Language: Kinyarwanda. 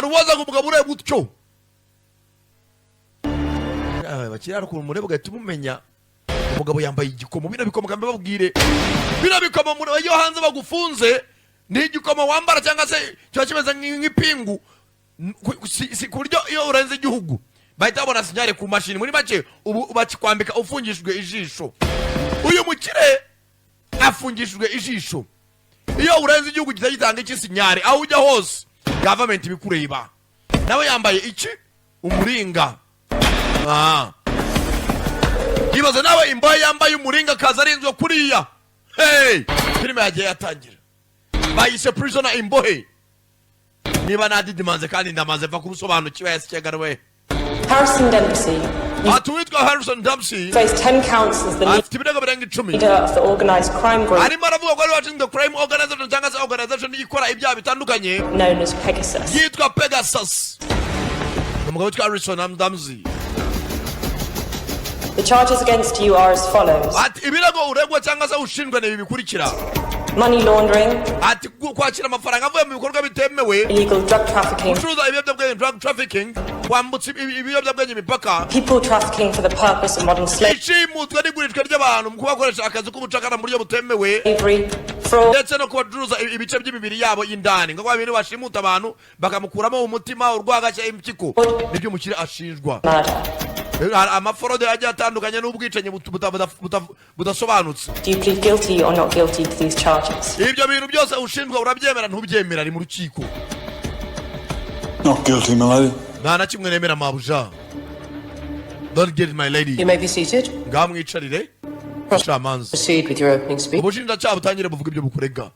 umuntu waza kumugabo ureba utyo bakirara ku murebe ugahita umumenya umugabo yambaye igikomo bino bikomo kambe babwire bino bikomo iyo hanze bagufunze ni igikomo wambara cyangwa se cyo kimeze nk'ipingu si kuryo iyo urenze igihugu bahita babona sinyare ku mashini muri make ubu bakikwambika ufungishijwe ijisho uyu mukire afungishijwe ijisho iyo urenze igihugu gitanga iki sinyare aho ujya hose government bikureba nawe yambaye iki umuringa yibaza nawe imbohe yambaye umuringa kaza arinzwe kuriya filime yagiye yatangira bayise prisoner imbohe niba nadidimanze kandi ndamaze va kubusobanukiwe yasikegarawe Harrison Dempsey. Atuitwa Harrison Dempsey Faced 10 counts as the leader of the organized crime group known as Pegasus. Yitwa Pegasus. Harrison Dempsey. The charges against you are as follows. Money laundering, illegal drug trafficking, people trafficking for the purpose of modern slavery, fraud, amafrode ajya atandukanye n'ubwicanyi budasobanutse. Do you plead guilty or not guilty to these charges? Ibyo bintu byose ushinjwa urabyemera ntubyemera ari mu rukiko? Not guilty, my lady. Na kimwe nemera mabuja. Don't get my lady. You may be seated. Ngamwicarire. Proceed with your opening speech. Ubushinjacyaha butangire buvuga ibyo bukurega.